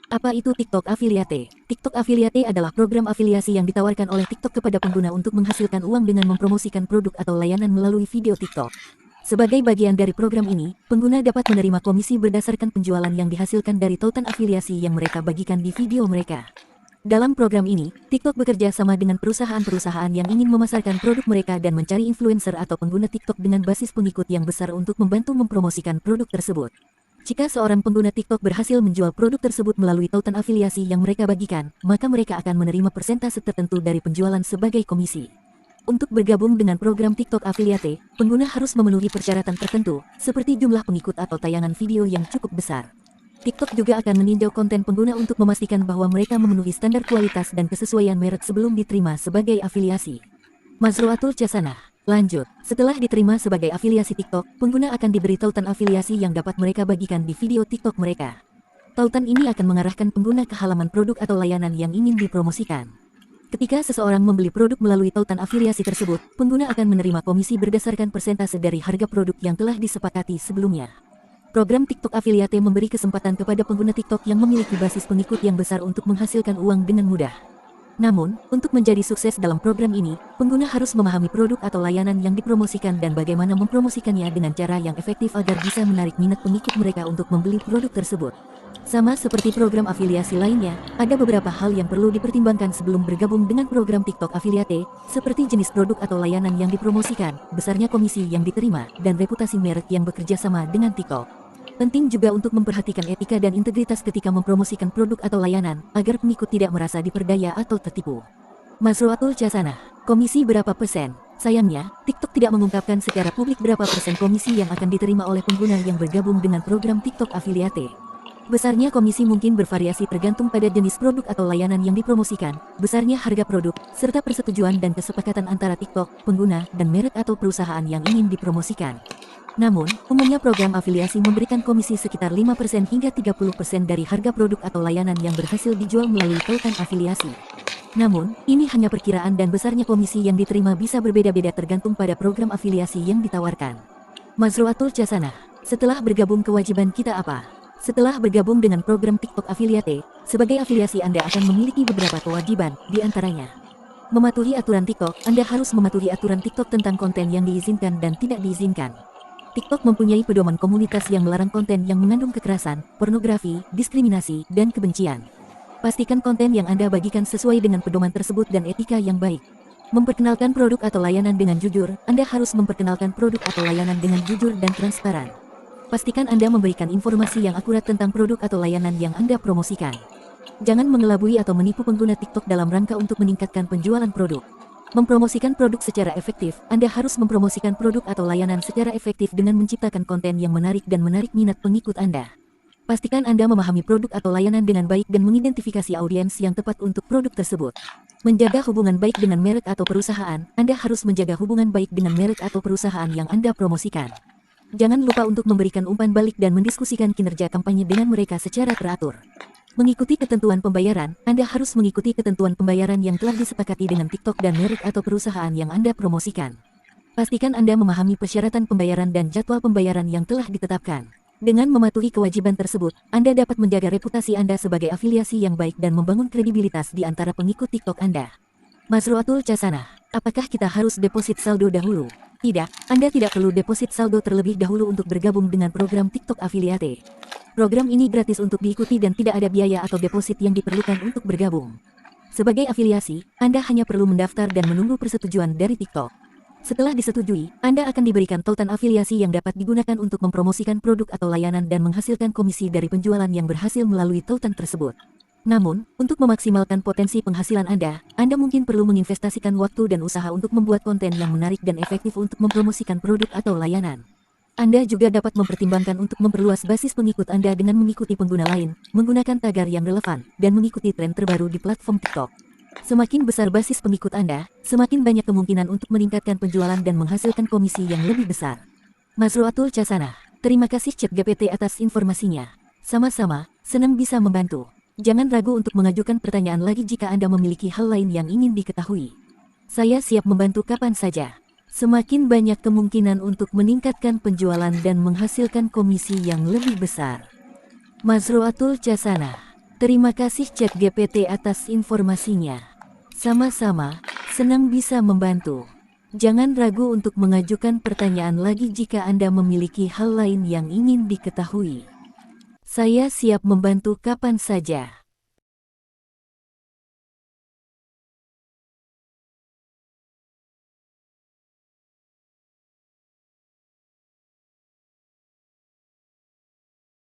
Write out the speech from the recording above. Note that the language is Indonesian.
Apa itu TikTok Affiliate? TikTok Affiliate adalah program afiliasi yang ditawarkan oleh TikTok kepada pengguna untuk menghasilkan uang dengan mempromosikan produk atau layanan melalui video TikTok. Sebagai bagian dari program ini, pengguna dapat menerima komisi berdasarkan penjualan yang dihasilkan dari tautan afiliasi yang mereka bagikan di video mereka. Dalam program ini, TikTok bekerja sama dengan perusahaan-perusahaan yang ingin memasarkan produk mereka dan mencari influencer atau pengguna TikTok dengan basis pengikut yang besar untuk membantu mempromosikan produk tersebut. Jika seorang pengguna TikTok berhasil menjual produk tersebut melalui tautan afiliasi yang mereka bagikan, maka mereka akan menerima persentase tertentu dari penjualan sebagai komisi. Untuk bergabung dengan program TikTok Affiliate, pengguna harus memenuhi persyaratan tertentu, seperti jumlah pengikut atau tayangan video yang cukup besar. TikTok juga akan meninjau konten pengguna untuk memastikan bahwa mereka memenuhi standar kualitas dan kesesuaian merek sebelum diterima sebagai afiliasi. Mazruatul Chasanah. Lanjut, setelah diterima sebagai afiliasi TikTok, pengguna akan diberi tautan afiliasi yang dapat mereka bagikan di video TikTok mereka. Tautan ini akan mengarahkan pengguna ke halaman produk atau layanan yang ingin dipromosikan. Ketika seseorang membeli produk melalui tautan afiliasi tersebut, pengguna akan menerima komisi berdasarkan persentase dari harga produk yang telah disepakati sebelumnya. Program TikTok Affiliate memberi kesempatan kepada pengguna TikTok yang memiliki basis pengikut yang besar untuk menghasilkan uang dengan mudah. Namun, untuk menjadi sukses dalam program ini, pengguna harus memahami produk atau layanan yang dipromosikan dan bagaimana mempromosikannya dengan cara yang efektif agar bisa menarik minat pengikut mereka untuk membeli produk tersebut. Sama seperti program afiliasi lainnya, ada beberapa hal yang perlu dipertimbangkan sebelum bergabung dengan program TikTok Affiliate, seperti jenis produk atau layanan yang dipromosikan, besarnya komisi yang diterima, dan reputasi merek yang bekerja sama dengan TikTok. Penting juga untuk memperhatikan etika dan integritas ketika mempromosikan produk atau layanan, agar pengikut tidak merasa diperdaya atau tertipu. Mazruatul Chasanah. Komisi berapa persen? Sayangnya, TikTok tidak mengungkapkan secara publik berapa persen komisi yang akan diterima oleh pengguna yang bergabung dengan program TikTok Affiliate. Besarnya komisi mungkin bervariasi tergantung pada jenis produk atau layanan yang dipromosikan, besarnya harga produk, serta persetujuan dan kesepakatan antara TikTok, pengguna, dan merek atau perusahaan yang ingin dipromosikan. Namun, umumnya program afiliasi memberikan komisi sekitar 5% hingga 30% dari harga produk atau layanan yang berhasil dijual melalui tautan afiliasi. Namun, ini hanya perkiraan dan besarnya komisi yang diterima bisa berbeda-beda tergantung pada program afiliasi yang ditawarkan. Mazruatul Chasanah. Setelah bergabung, kewajiban kita apa? Setelah bergabung dengan program TikTok Affiliate, sebagai afiliasi Anda akan memiliki beberapa kewajiban, di antaranya mematuhi aturan TikTok. Anda harus mematuhi aturan TikTok tentang konten yang diizinkan dan tidak diizinkan. TikTok mempunyai pedoman komunitas yang melarang konten yang mengandung kekerasan, pornografi, diskriminasi, dan kebencian. Pastikan konten yang Anda bagikan sesuai dengan pedoman tersebut dan etika yang baik. Memperkenalkan produk atau layanan dengan jujur. Anda harus memperkenalkan produk atau layanan dengan jujur dan transparan. Pastikan Anda memberikan informasi yang akurat tentang produk atau layanan yang Anda promosikan. Jangan mengelabui atau menipu pengguna TikTok dalam rangka untuk meningkatkan penjualan produk. Mempromosikan produk secara efektif. Anda harus mempromosikan produk atau layanan secara efektif dengan menciptakan konten yang menarik dan menarik minat pengikut Anda. Pastikan Anda memahami produk atau layanan dengan baik dan mengidentifikasi audiens yang tepat untuk produk tersebut. Menjaga hubungan baik dengan merek atau perusahaan. Anda harus menjaga hubungan baik dengan merek atau perusahaan yang Anda promosikan. Jangan lupa untuk memberikan umpan balik dan mendiskusikan kinerja kampanye dengan mereka secara teratur. Mengikuti ketentuan pembayaran. Anda harus mengikuti ketentuan pembayaran yang telah disepakati dengan TikTok dan merek atau perusahaan yang Anda promosikan. Pastikan Anda memahami persyaratan pembayaran dan jadwal pembayaran yang telah ditetapkan. Dengan mematuhi kewajiban tersebut, Anda dapat menjaga reputasi Anda sebagai afiliasi yang baik dan membangun kredibilitas di antara pengikut TikTok Anda. Mazruatul Chasanah. Apakah kita harus deposit saldo dahulu? Tidak, Anda tidak perlu deposit saldo terlebih dahulu untuk bergabung dengan program TikTok Affiliate. Program ini gratis untuk diikuti dan tidak ada biaya atau deposit yang diperlukan untuk bergabung. Sebagai afiliasi, Anda hanya perlu mendaftar dan menunggu persetujuan dari TikTok. Setelah disetujui, Anda akan diberikan tautan afiliasi yang dapat digunakan untuk mempromosikan produk atau layanan dan menghasilkan komisi dari penjualan yang berhasil melalui tautan tersebut. Namun, untuk memaksimalkan potensi penghasilan Anda mungkin perlu menginvestasikan waktu dan usaha untuk membuat konten yang menarik dan efektif untuk mempromosikan produk atau layanan. Anda juga dapat mempertimbangkan untuk memperluas basis pengikut Anda dengan mengikuti pengguna lain, menggunakan tagar yang relevan, dan mengikuti tren terbaru di platform TikTok. Semakin besar basis pengikut Anda, semakin banyak kemungkinan untuk meningkatkan penjualan dan menghasilkan komisi yang lebih besar. Mazruatul Chasanah. Terima kasih ChatGPT atas informasinya. Sama-sama, senang bisa membantu. Jangan ragu untuk mengajukan pertanyaan lagi jika Anda memiliki hal lain yang ingin diketahui. Saya siap membantu kapan saja. Semakin banyak kemungkinan untuk meningkatkan penjualan dan menghasilkan komisi yang lebih besar. Mazruatul Chasanah. Terima kasih ChatGPT atas informasinya. Sama-sama, senang bisa membantu. Jangan ragu untuk mengajukan pertanyaan lagi jika Anda memiliki hal lain yang ingin diketahui. Saya siap membantu kapan saja.